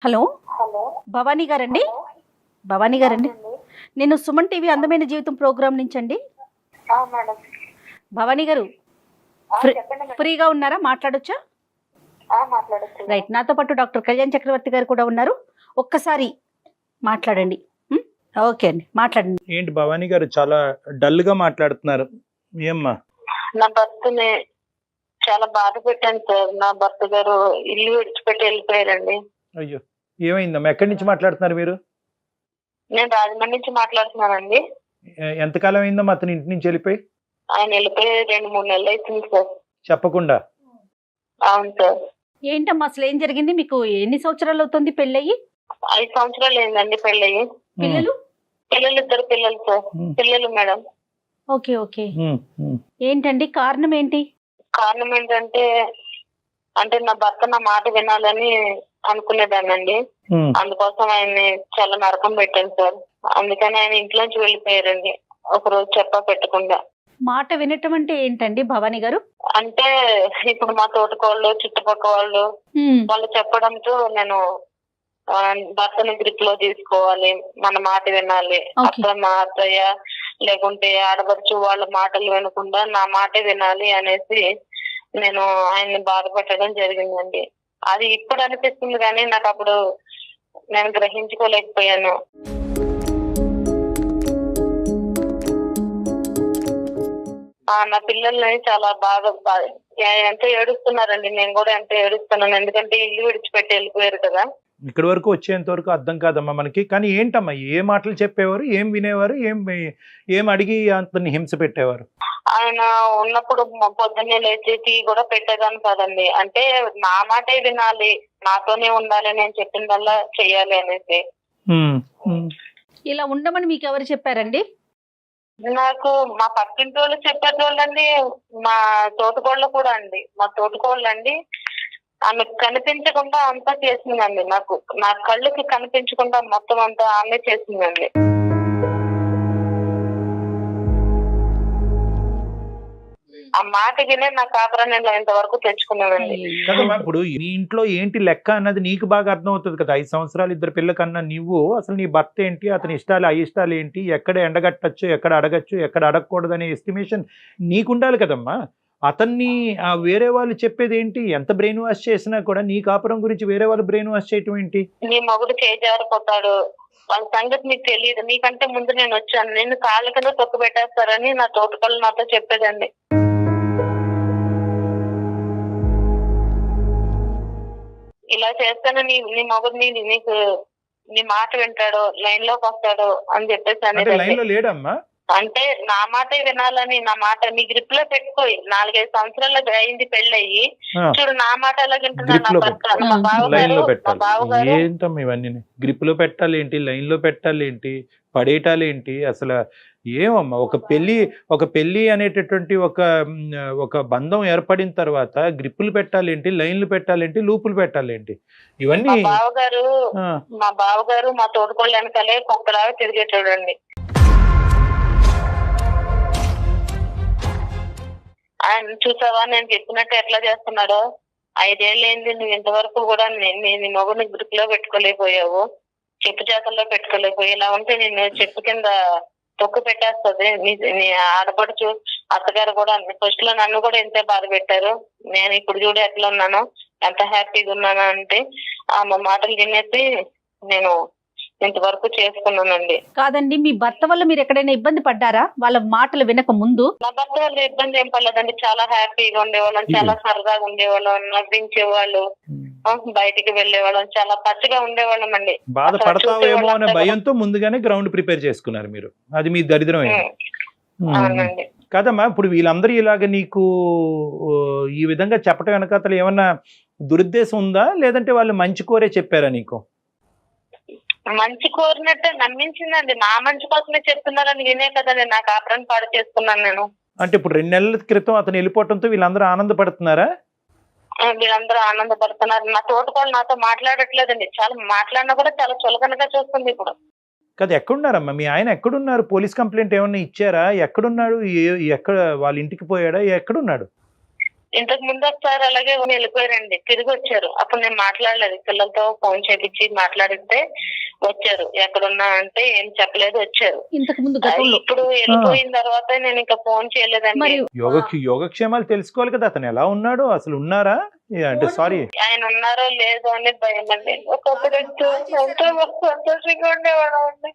Hello hello. Bhavani గారండి? Hello. Bhavani గారండి, అవునండి. నేను సుమన్ టీవీ అందమైన జీవితం ప్రోగ్రాం నుంచి అండి. మేడం. భవానీ గారు, ఫ్రీ చెప్పండి మేడం. ఫ్రీగా ఉన్నారా? మాట్లాడొచ్చా? మాట్లాడచ్చు. రైట్, నాతో పాటు డాక్టర్ కళ్యాణ్ చక్రవర్తి గారు కూడా ఉన్నారు. ఒక్కసారి మాట్లాడండి. ఓకే అండి, మాట్లాడండి. ఏంటి భవానీ గారు చాలా డల్ గా మాట్లాడుతున్నారు? ఏమ్మా? నా భర్తని చాలా బాధ పెట్టాను సార్. నా భర్త గారు ఇల్లు విడిచిపెట్టి వెళ్ళిపోయారండి. అయ్యో, ఏమైందమ్మా? ఎక్కడి నుంచి మాట్లాడుతున్నారు మీరు? నేను రాజమండ్రి నుంచి మాట్లాడుతున్నానండి. ఎంతకాలం అయిందమ్మా అతని ఇంటి నుంచి వెళ్ళిపోయి? ఆయన వెళ్ళిపోయి 2-3 నెలలు అవుతుంది సార్. చెప్పకుండా? అవును సార్. ఏంటమ్మా అసలు ఏం జరిగింది? మీకు ఎన్ని సంవత్సరాలు అవుతుంది పెళ్ళయి? 5 సంవత్సరాలు అయిందండి పెళ్ళయి. పిల్లలు? పిల్లలు 2 పిల్లలు సార్. పిల్లలు మేడం. Okay okay. ఏంటండి కారణం ఏంటి? కారణం ఏంటంటే నా భర్త నా మాట వినాలని అనుకునేదానండి. అందుకోసం ఆయన్ని చాలా నరకం పెట్టాను సార్. అందుకని ఆయన ఇంట్లోంచి వెళ్ళిపోయారండి ఒక రోజు చెప్పా పెట్టకుండా. మాట వినటం అంటే ఏంటండి భవానీ గారు? అంటే ఇప్పుడు మా తోటకోళ్ళు చుట్టుపక్కల వాళ్ళు చెప్పడంతో నేను భర్తని గ్రిప్ లో తీసుకోవాలి, మన మాట వినాలి, అత్తమ్మ అత్తయ్య లేకుంటే ఆడపడుచు వాళ్ళ మాటలు వినకుండా నా మాటే వినాలి అనేసి నేను ఆయన్ని బాధపెట్టడం జరిగిందండి. అది ఇప్పుడు అనిపిస్తుంది కానీ నాకు అప్పుడు నేను గ్రహించుకోలేకపోయాను. నా పిల్లల్ని చాలా బాగా ఎంతో ఏడుస్తున్నారండి. నేను కూడా ఎంతో ఏడుస్తున్నాను, ఎందుకంటే ఇల్లు విడిచిపెట్టి వెళ్ళిపోయారు కదా. ఇక్కడి వరకు వచ్చేంత వరకు అర్థం కాదమ్మా మనకి. కానీ ఏంటమ్మా, ఏ మాటలు చెప్పేవారు, ఏం వినేవారు, ఏం అడిగి అతన్ని హింస పెట్టేవారు? ఆయన ఉన్నప్పుడు పొద్దున్నే లేచి టీ కూడా పెట్టేదాన్ని కాదండి. అంటే నా మాటే వినాలి, నాతోనే ఉండాలి, నేను చెప్పిందల్లా చెయ్యాలి అనేసి. ఇలా ఉండమని మీకు ఎవరు చెప్పారండి? నాకు మా పక్కింటి వాళ్ళు చెప్పేటోళ్ళండి, మా తోటకోళ్ళు కూడా అండి. మా తోటకోళ్ళండి ఆమె కనిపించకుండా అంతా చేసిందండి. నా కళ్ళకి కనిపించకుండా మొత్తం అంతా ఆమె చేసిందండి. ఆ మాట వినే నా కాపురాన్ని ఇంతవరకు తెచ్చుకున్నానండి. కదమ్మా, ఇప్పుడు నీ ఇంట్లో ఏంటి లెక్క అన్నది నీకు బాగా అర్థం అవుతుంది కదా. 5 సంవత్సరాలు 2 పిల్ల కన్నా నువ్వు అసలు నీ భర్త ఏంటి, అతని ఇష్టాలు అయిష్టాలు ఏంటి, ఎక్కడ ఎండగట్టచ్చు, ఎక్కడ అడగచ్చు, ఎక్కడ అడగకూడదు అనే ఎస్టిమేషన్ నీకుండాలి కదమ్మా. అతన్ని వేరే వాళ్ళు చెప్పేది ఏంటి? ఎంత బ్రెయిన్ వాష్ చేసినా కూడా నీ కాపురం గురించి వేరే వాళ్ళు బ్రెయిన్ వాష్ చేయటం ఏంటి? నీ మగుడు చేజారిపోతాడు, వాళ్ళ సంగతి నీకు తెలియదు, నీకంటే ముందు నేను వచ్చాను, నిన్ను కాళ్ళ కింద తొక్కు పెట్టేస్తారని నా తోటకళ్ళు నాతో చెప్పేదండి. ఇలా చేస్తాను నీ మగుడు నీకు నీ మాట వింటాడు, లైన్ లోకి వస్తాడు అని చెప్పేసి అనేది. అంటే నా మాటే వినాలని, నా మాట నీ గ్రిప్ లో పెట్టుకోయి. 4-5 సంవత్సరాలు అయింది పెళ్ళయి, చూడు నా మాట ఎలా వింటున్నాను. ఏంటమ్మా ఇవన్నీ? గ్రిప్ లో పెట్టాలి ఏంటి, లైన్ లో పెట్టాలి ఏంటి, పడేటాలు ఏంటి అసలు? ఏమమ్మా, ఒక పెళ్లి అనేటటువంటి ఒక బంధం ఏర్పడిన తర్వాత గ్రిప్పులు పెట్టాలేంటి, లైన్లు పెట్టాలేంటి, లూపులు పెట్టాలేంటి? ఇవన్నీ మా బావగారు మా తోటకోళ్ళ వెనకాలే కుక్కలాగా తిరిగేటోడండి. ఆయన చూసావా నేను చెప్పినట్టు ఎట్లా చేస్తున్నాడో? 5 ఏళ్ళు అయింది, నువ్వు ఇంతవరకు కూడా నీ మగుని గ్రిప్ లో పెట్టుకోలేకపోయావు, చెప్పు చేతల్లో పెట్టుకోలేకపోయావు. ఇలా ఉంటే నేను చెప్పు కింద తొక్కు పెట్టేస్తుంది. నీ ఆడపడుచు అత్తగారు కూడా ఫస్ట్ లో నన్ను కూడా ఎంతో బాధ పెట్టారు. నేను ఇప్పుడు చూడు ఎట్లా ఉన్నాను, ఎంత హ్యాపీగా ఉన్నాను అంటే మా మాటలు తినేసి నేను ఇంతవరకు చేసుకున్నానండి. కాదండి, మీ భర్త వల్ల మీరు ఎక్కడైనా ఇబ్బంది పడ్డారా వాళ్ళ మాటలు వినక ముందు? నా భర్త వల్ల ఇబ్బంది ఏం పడలేదండి. చాలా హ్యాపీగా ఉండేవాళ్ళం, చాలా సరదాగా ఉండేవాళ్ళం, నవ్వించేవాళ్ళు, బయటికి వెళ్ళేవాళ్ళం, చాలా పచ్చగా ఉండేవాళ్ళం అండి. బాధపడతావేమో అనే భయంతో ముందుగానే గ్రౌండ్ ప్రిపేర్ చేసుకున్నారు మీరు. అది మీ దరిద్రం అవునండి. కదమ్మా, ఇప్పుడు వీళ్ళందరూ ఇలాగ నీకు ఈ విధంగా చెప్పడం వెనకాతలు ఏమన్నా దురుద్దేశం ఉందా, లేదంటే వాళ్ళు మంచి కోరే చెప్పారా నీకు? మంచి కోరినట్టే నమ్మించిందండి. నా మంచి కోసమే చెప్తున్నారని వినే కదండి నా కాపురాన్ని పాడు చేసుకున్నాను నేను. అంటే ఇప్పుడు 2 నెలల క్రితం అతను వెళ్ళిపోవడంతో వీళ్ళందరూ ఆనందపడుతున్నారా? వీళ్ళందరూ ఆనందపడుతున్నారు. నా తోటకోళ్ళు నాతో మాట్లాడట్లేదండి. చాలా మాట్లాడినా కూడా చాలా చులకనగా చూస్తుంది ఇప్పుడు. కదా, ఎక్కడున్నారమ్మా మీ ఆయన? ఎక్కడున్నారు? పోలీస్ కంప్లైంట్ ఏమన్నా ఇచ్చారా? ఎక్కడున్నాడు? ఎక్కడ వాళ్ళ ఇంటికి పోయాడా? ఎక్కడున్నాడు? ఇంతకు ముందు ఒకసారి అలాగే వెళ్ళిపోయారండి, తిరిగి వచ్చారు. అప్పుడు నేను మాట్లాడలేదు, పిల్లలతో ఫోన్ చేపించి మాట్లాడితే వచ్చారు. ఎక్కడున్నా అంటే ఏం చెప్పలేదు, వచ్చారు. ఇంతకు ముందు గతంలో ఇప్పుడు వెళ్ళిపోయిన తర్వాత నేను ఇంకా ఫోన్ చేయలేదండి. మరి యోగక్షేమాలు తెలుసుకోవాలి కదా, అతను ఎలా ఉన్నాడు, అసలు ఉన్నారా అంటే సారీ ఆయన ఉన్నారో లేదో అని భయం అండి. ఒకప్పుడు ఎంతో సంతోషంగా ఉండేవాడు అండి.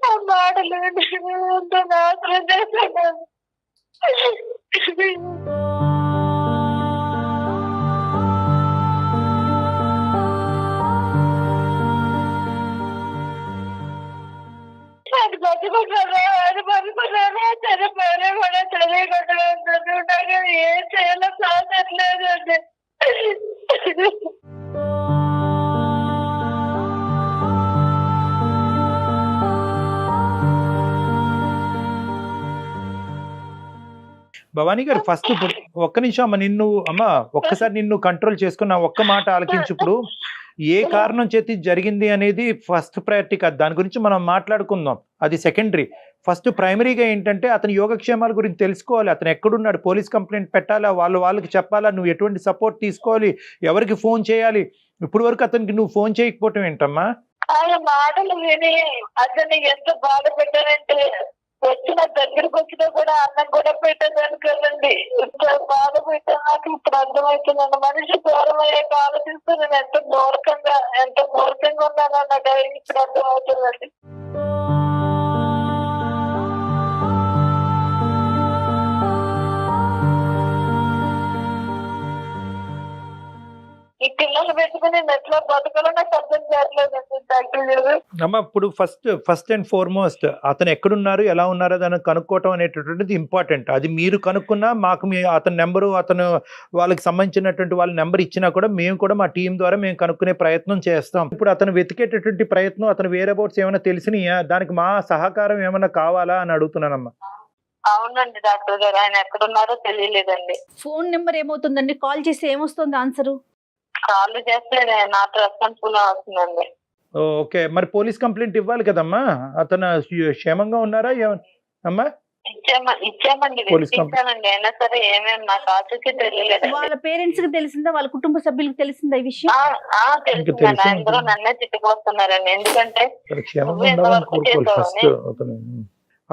ఆ మాటలు ఎంతో నాశనం చేశాడు. అది బతుకుంటారా, అది బతుకున్నారా, చనిపోయినా కూడా చదివికుంటారు. ఏం చేయాలో సాధట్లేదు అండి. భవానీ గారు ఫస్ట్ ఇప్పుడు ఒక్క నిమిషం అమ్మ, ఒక్కసారి నిన్ను కంట్రోల్ చేసుకున్న ఒక్క మాట ఆలకించు. ఇప్పుడు ఏ కారణం చేతి జరిగింది అనేది ఫస్ట్ ప్రయారిటీ కాదు, దాని గురించి మనం మాట్లాడుకుందాం, అది సెకండరీ. ఫస్ట్ ప్రైమరీగా ఏంటంటే అతని యోగక్షేమాల గురించి తెలుసుకోవాలి. అతను ఎక్కడున్నాడు, పోలీస్ కంప్లైంట్ పెట్టాలా, వాళ్ళకి చెప్పాలా, నువ్వు ఎటువంటి సపోర్ట్ తీసుకోవాలి, ఎవరికి ఫోన్ చేయాలి. ఇప్పుడు వరకు అతనికి నువ్వు ఫోన్ చేయకపోవటం ఏంటమ్మా? ఆయన మాటలు విని అతన్ని ఎంత బాధ పెట్టారంటే, వచ్చిన దగ్గరకు వచ్చినా కూడా అన్నం కూడా పెట్టేదాన్ని కదండి. ఎంత బాధ పెట్టాను నాకు ఇప్పుడు అర్థమవుతుందండి. మనిషి దూరం అయ్యాక ఆలోచిస్తూ నేను ఎంత మూర్ఖంగా ఉన్నానో నాకు ఇప్పుడు అర్థమవుతుందండి. ఈ పిల్లలు పెట్టుకుని ఎట్లా బతకాలో నాకు అర్థం చేయట్లేదండి డాక్టర్ గారు. అమ్మ ఇప్పుడు ఫస్ట్ అండ్ ఫార్మోస్ట్ అతను ఎక్కడున్నారు, ఎలా ఉన్నారో దాన్ని కనుక్కోవటం అనేటటువంటిది ఇంపార్టెంట్. అది మీరు కనుక్కున్నా మాకు అతని నెంబరు, అతను వాళ్ళకి సంబంధించినటువంటి వాళ్ళ నెంబర్ ఇచ్చినా కూడా మేము కూడా మా టీం ద్వారా మేము కనుక్కునే ప్రయత్నం చేస్తాం. ఇప్పుడు అతను వెతికేటటువంటి ప్రయత్నం, అతను వేరే అబౌట్స్ ఏమైనా తెలిసినాయా, దానికి మా సహకారం ఏమైనా కావాలా అని అడుగుతున్నానమ్మా. అవునండి డాక్టర్ గారు, ఆయన ఎక్కడున్నారో తెలియలేదండి. ఫోన్ నెంబర్ ఏమవుతుందండి, కాల్ చేస్తే ఏమొస్తుంది ఆన్సరు? కాల్ చేస్తే నాట్ రెస్పాన్సిబుల్ అవుతుందండి. ఓకే, మరి పోలీస్ కంప్లైంట్ ఇవ్వాలి కదమ్మా. అతను క్షేమంగా ఉన్నారా అమ్మా? ఇచ్చామండి, ఇచ్చానండి. అయినా సరే ఏమేమి నాకు ఆచూకీ తెలియలేదు. వాళ్ళ పేరెంట్స్ కి తెలిసిందా, వాళ్ళ కుటుంబ సభ్యులకు తెలిసిందా ఈ విషయం? తెలిసిందండి. అందరూ నన్నే తిట్టుకొస్తున్నారండి. ఎందుకంటే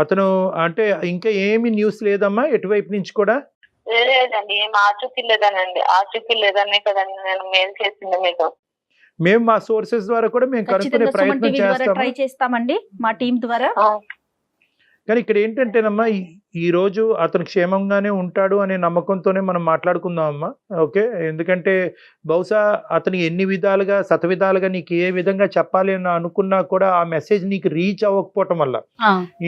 అతను అంటే ఇంకా ఏమి న్యూస్ లేదమ్మా ఎటువైపు నుంచి కూడా? లేదండి, ఏం ఆచూకీ లేదనండి. ఆచూకీ లేదనే కదండి నేను మెయిల్ చేసింది మీకు. మేము మా సోర్సెస్ ద్వారా కూడా మేము కనుక్కునే ప్రయత్నం ట్రై చేస్తామండి మా టీం ద్వారా. కానీ ఇక్కడ ఏంటంటేనమ్మా, ఈ రోజు అతను క్షేమంగానే ఉంటాడు అనే నమ్మకంతోనే మనం మాట్లాడుకుందాం అమ్మా. ఓకే, ఎందుకంటే బహుశా అతను ఎన్ని విధాలుగా శతవిధాలుగా నీకు ఏ విధంగా చెప్పాలి అని అనుకున్నా కూడా ఆ మెసేజ్ నీకు రీచ్ అవ్వకపోవటం వల్ల,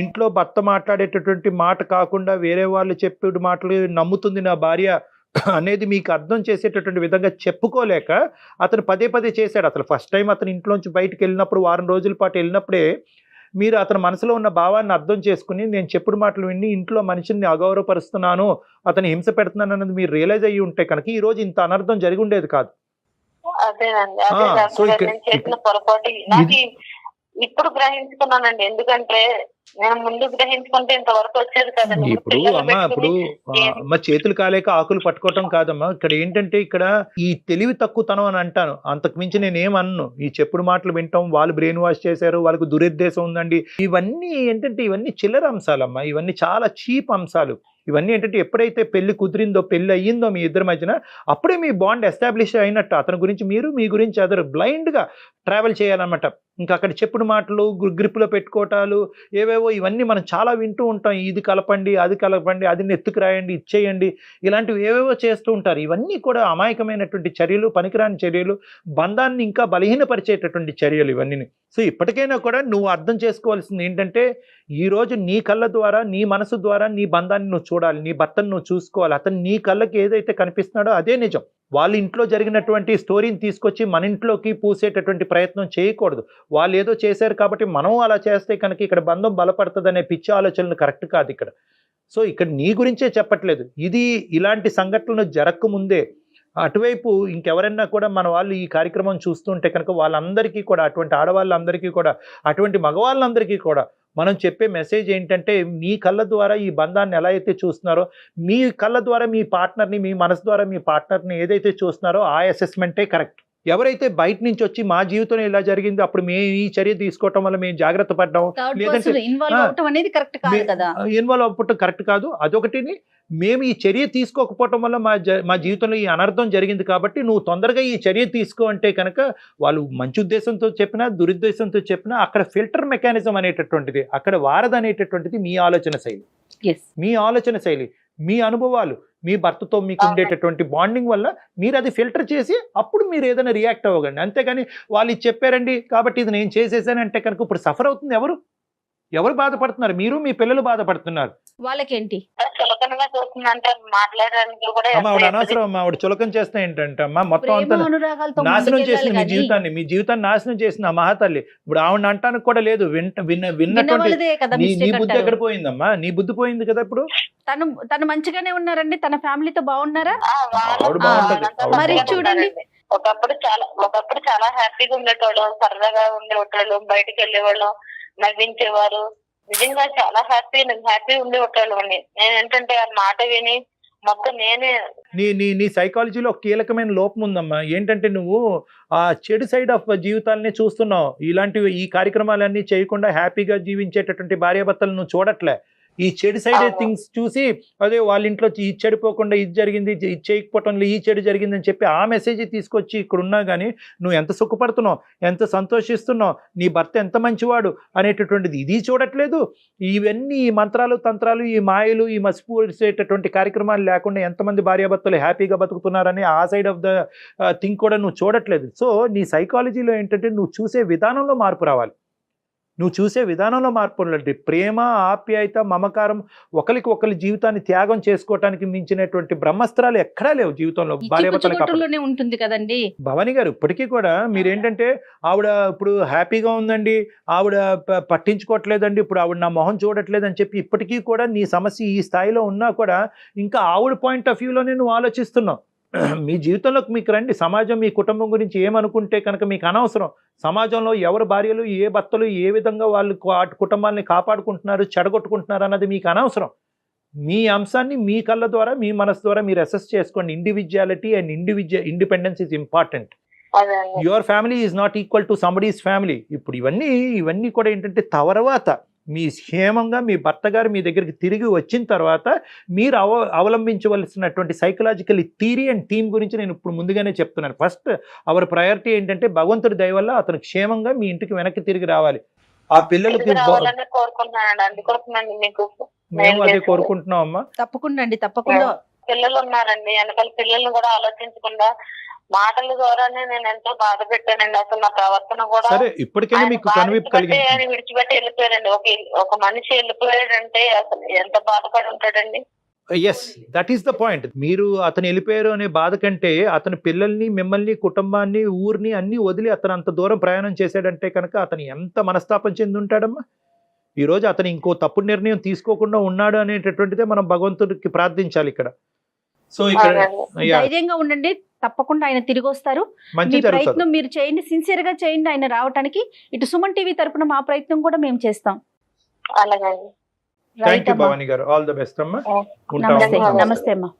ఇంట్లో భర్త మాట్లాడేటటువంటి మాట కాకుండా వేరే వాళ్ళు చెప్పే మాటలు నమ్ముతుంది నా భార్య అనేది మీకు అర్థం చేసేటటువంటి విధంగా చెప్పుకోలేక అతను పదే పదే చేశాడు. అసలు ఫస్ట్ టైం అతను ఇంట్లోంచి బయటకు వెళ్ళినప్పుడు, వారం రోజుల పాటు వెళ్ళినప్పుడే మీరు అతని మనసులో ఉన్న భావాన్ని అర్థం చేసుకుని, నేను చెప్పుడు మాటలు విని ఇంట్లో మనిషిని అగౌరవపరుస్తున్నాను, అతను హింస పెడుతున్నాను అన్నది మీరు రియలైజ్ అయ్యి ఉంటే కనుక ఈ రోజు ఇంత అనర్థం జరిగి ఉండేది కాదు. ఇప్పుడు గ్రహించుకున్నానండి, ఎందుకంటే నేను ముందు గ్రహించుకుంటే ఇంతవరకు వచ్చేది కదండి. ఇప్పుడు అమ్మ చేతులు కాలేక ఆకులు పట్టుకోవటం కాదమ్మా. ఇక్కడ ఏంటంటే ఇక్కడ ఈ తెలివి తక్కువతనం అని అంటాను, అంతకు మించి నేను ఏమన్ను. ఈ చెప్పుడు మాటలు వింటాం, వాళ్ళు బ్రెయిన్ వాష్ చేశారు, వాళ్ళకు దురుద్దేశం ఉందండి, ఇవన్నీ ఏంటంటే ఇవన్నీ చిల్లర అంశాలమ్మా. ఇవన్నీ చాలా చీప్ అంశాలు. ఇవన్నీ ఏంటంటే ఎప్పుడైతే పెళ్లి కుదిరిందో, పెళ్లి అయ్యిందో మీ ఇద్దరి మధ్యన, అప్పుడే మీ బాండ్ ఎస్టాబ్లిష్ అయినట్టు. అతని గురించి మీరు, మీ గురించి అదర్ బ్లైండ్గా ట్రావెల్ చేయాలన్నమాట. ఇంకా అక్కడ చెప్పుడు మాటలు, గ్రిప్పులో పెట్టుకోవటాలు, ఏవేవో ఇవన్నీ మనం చాలా వింటూ ఉంటాం. ఇది కలపండి, అది కలపండి, అది నెత్తుకు రాయండి, ఇచ్చేయండి, ఇలాంటివి ఏవేవో చేస్తూ ఉంటారు. ఇవన్నీ కూడా అమాయకమైనటువంటి చర్యలు, పనికిరాని చర్యలు, బంధాన్ని ఇంకా బలహీనపరిచేటటువంటి చర్యలు ఇవన్నీ. సో ఇప్పటికైనా కూడా నువ్వు అర్థం చేసుకోవాల్సింది ఏంటంటే, ఈరోజు నీ కళ్ళ ద్వారా, నీ మనసు ద్వారా నీ బంధాన్ని నువ్వు చూడాలి, నీ భర్తను నువ్వు చూసుకోవాలి. అతను నీ కళ్ళకి ఏదైతే కనిపిస్తున్నాడో అదే నిజం. వాళ్ళ ఇంట్లో జరిగినటువంటి స్టోరీని తీసుకొచ్చి మన ఇంట్లోకి పూసేటటువంటి ప్రయత్నం చేయకూడదు. వాళ్ళు ఏదో చేశారు కాబట్టి మనం అలా చేస్తే కనుక ఇక్కడ బంధం బలపడుతుంది అనే పిచ్చి ఆలోచనలు కరెక్ట్ కాదు ఇక్కడ. సో ఇక్కడ నీ గురించే చెప్పట్లేదు, ఇది ఇలాంటి సంఘటనలు జరగకముందే అటువైపు ఇంకెవరైనా కూడా మన వాళ్ళు ఈ కార్యక్రమం చూస్తుంటే కనుక వాళ్ళందరికీ కూడా, అటువంటి ఆడవాళ్ళందరికీ కూడా, అటువంటి మగవాళ్ళందరికీ కూడా మనం చెప్పే మెసేజ్ ఏంటంటే మీ కళ్ళ ద్వారా ఈ బంధాన్ని ఎలా అయితే చూస్తున్నారో, మీ కళ్ళ ద్వారా మీ పార్ట్నర్ని, మీ మనసు ద్వారా మీ పార్ట్నర్ని ఏదైతే చూస్తున్నారో ఆ అసెస్మెంటే కరెక్ట్. ఎవరైతే బయట నుంచి వచ్చి మా జీవితంలో ఇలా జరిగింది, అప్పుడు మేము ఈ చర్య తీసుకోవటం వల్ల మేము జాగ్రత్త పడ్డాం, లేదంటే ఇన్వాల్వ్ అవటం అనేది కరెక్ట్ కాదు కదా. ఇన్వాల్వ్ అవ్వటం కరెక్ట్ కాదు. అదొకటిని, మేము ఈ చర్య తీసుకోకపోవటం వల్ల మా జీవితంలో ఈ అనర్థం జరిగింది కాబట్టి నువ్వు తొందరగా ఈ చర్య తీసుకో అంటే కనుక వాళ్ళు మంచి ఉద్దేశంతో చెప్పినా దురుద్దేశంతో చెప్పినా అక్కడ ఫిల్టర్ మెకానిజం అనేటటువంటిది, అక్కడ వారధి అనేటటువంటిది మీ ఆలోచన శైలి, మీ ఆలోచన శైలి, మీ అనుభవాలు, మీ భర్తతో మీకు ఉండేటటువంటి బాండింగ్ వల్ల మీరు అది ఫిల్టర్ చేసి అప్పుడు మీరు ఏదైనా రియాక్ట్ అవ్వకండి. అంతేగాని వాళ్ళు ఇది చెప్పారండి కాబట్టి ఇది నేను చేసేసానంటే కనుక ఇప్పుడు సఫర్ అవుతుంది ఎవరు బాధపడుతున్నారు? మీరు, మీ పిల్లలు బాధపడుతున్నారు. వాళ్ళకేంటి చులకనగా చూస్తుందంటే మాట్లాడడానికి కూడా అమ్మ ఆవిడ అనవసరం అమ్మా, ఆవిడ చులకం చేస్తా ఏంటంటే అమ్మా మొత్తం అంతా అనురాగాలతో నాశనం చేసింది మీ జీవితాన్ని నాశనం చేసింది ఆ మహాతల్లి. ఇప్పుడు ఆవిడ అంటానికి కూడా లేదు, విన్నటువంటి నీ బుద్ధి ఎక్కడ పోయిందమ్మా? నీ బుద్ధి పోయింది కదా. ఇప్పుడు తను మంచిగానే ఉన్నారండి, తన ఫ్యామిలీతో బాగున్నారా? ఆవిడ బాగుంటది. మరి చూడండి, ఒకప్పుడు చాలా హ్యాపీగా ఉండేటోళ్ళం, సరదాగా ఉండేవాళ్ళం, బయటకు వెళ్ళేవాళ్ళం, నవ్వించేవారు, నిజంగా చాలా హ్యాపీ ఉండేవాళ్ళం అండి. నేను ఏంటంటే ఆ మాట విని మొత్తం నేనే నీ సైకాలజీలో ఒక కీలకమైన లోపం ఉందమ్మా. ఏంటంటే నువ్వు ఆ చెడు సైడ్ ఆఫ్ జీవితాలని చూస్తున్నావు. ఇలాంటివి ఈ కార్యక్రమాలన్నీ చేయకుండా హ్యాపీగా జీవించేటటువంటి భార్యాభర్తలు నువ్వు చూడట్లే. ఈ చెడు సైడ్ థింగ్స్ చూసి అదే వాళ్ళ ఇంట్లో ఇది చెడిపోకుండా ఇది జరిగింది, ఇది చేయకపోవటంలో ఈ చెడు జరిగింది అని చెప్పి ఆ మెసేజ్ తీసుకొచ్చి ఇక్కడ ఉన్నా కానీ నువ్వు ఎంత సుఖపడుతున్నావు, ఎంత సంతోషిస్తున్నావు, నీ భర్త ఎంత మంచివాడు అనేటటువంటిది ఇది చూడట్లేదు. ఇవన్నీ ఈ మంత్రాలు, తంత్రాలు, ఈ మాయలు, ఈ మసిపూసేటటువంటి కార్యక్రమాలు లేకుండా ఎంతమంది భార్యాభర్తలు హ్యాపీగా బతుకుతున్నారని ఆ సైడ్ ఆఫ్ ద థింగ్ కూడా నువ్వు చూడట్లేదు. సో నీ సైకాలజీలో ఏంటంటే నువ్వు చూసే విధానంలో మార్పు రావాలి. ప్రేమ, ఆప్యాయత, మమకారం, ఒకరికి జీవితాన్ని త్యాగం చేసుకోవటానికి మించినటువంటి బ్రహ్మాస్త్రాలు ఎక్కడా లేవు జీవితంలో భార్యాభర్తలకి ఉంటుంది కదండి. భవానీ గారు ఇప్పటికీ కూడా మీరేంటంటే ఆవిడ ఇప్పుడు హ్యాపీగా ఉందండి, ఆవిడ పట్టించుకోవట్లేదండి, ఇప్పుడు ఆవిడ నా మొహం చూడట్లేదు అని చెప్పి ఇప్పటికీ కూడా నీ సమస్య ఈ స్థాయిలో ఉన్నా కూడా ఇంకా ఆవిడ పాయింట్ ఆఫ్ వ్యూలోనే నువ్వు ఆలోచిస్తున్నావు. మీ జీవితంలోకి మీకు రండి. సమాజం మీ కుటుంబం గురించి ఏమనుకుంటే కనుక మీకు అనవసరం. సమాజంలో ఎవరు భార్యలు, ఏ భర్తలు ఏ విధంగా వాళ్ళు కుటుంబాలని కాపాడుకుంటున్నారు, చెడగొట్టుకుంటున్నారు అన్నది మీకు అనవసరం. మీ అంశాన్ని మీ కళ్ళ ద్వారా, మీ మనసు ద్వారా మీరు అసెస్ చేసుకోండి. Individuality and independence is important. Your family is not equal to somebody's family. ఇప్పుడు ఇవన్నీ కూడా ఏంటంటే తర్వాత మీ క్షేమంగా మీ భర్త గారు మీ దగ్గరికి తిరిగి వచ్చిన తర్వాత మీరు అవలంబించవలసినటువంటి సైకలాజికల్ థియరీ అండ్ థీమ్ గురించి నేను ఇప్పుడు ముందుగానే చెప్తున్నాను. ఫస్ట్ అవర్ ప్రయారిటీ ఏంటంటే భగవంతుడి దయ వల్ల అతను క్షేమంగా మీ ఇంటికి వెనక్కి తిరిగి రావాలి. ఆ పిల్లలకి మేము అదే కోరుకుంటున్నాం అమ్మా. తప్పకుండా పిల్లలు ఉన్నారండి, వెనకాల పిల్లల్ని కూడా ఆలోచించకుండా మాటల ద్వారానే నేను ఎంతో బాధ పెట్టానండి. అసలు నా ప్రవర్తన కూడా సరే ఇప్పటికైనా మీకు కనువిప్పు కలిగింది. ఆయన విడిచిపెట్టి వెళ్ళిపోయారండి. ఒక మనిషి వెళ్ళిపోయాడంటే అసలు ఎంత బాధపడి ఉంటాడండి. Yes, that is the point. మీరు అతను వెళ్ళిపోయారు అనే బాధ కంటే అతని పిల్లల్ని, మిమ్మల్ని, కుటుంబాన్ని, ఊరిని అన్ని వదిలి అతను అంత దూరం ప్రయాణం చేశాడంటే కనుక అతను ఎంత మనస్తాపం చెంది ఉంటాడమ్మా. ఈరోజు అతను ఇంకో తప్పుడు నిర్ణయం తీసుకోకుండా ఉన్నాడు అనేటటువంటిదే మనం భగవంతుడికి ప్రార్థించాలి ఇక్కడ. సో ఇక్కడ ధైర్యంగా ఉండండి, తప్పకుండా ఆయన తిరిగి వస్తారు. మీ ప్రయత్నం మీరు చేయండి, సిన్సియర్ గా చేయండి ఆయన రావడానికి. ఇటు సుమన్ టీవీ తరపున మా ప్రయత్నం కూడా మేము చేస్తాం. అలాగే. థాంక్యూ భవానీ గారు. ఆల్ ద బెస్ట్ అమ్మా. నమస్తే అమ్మా.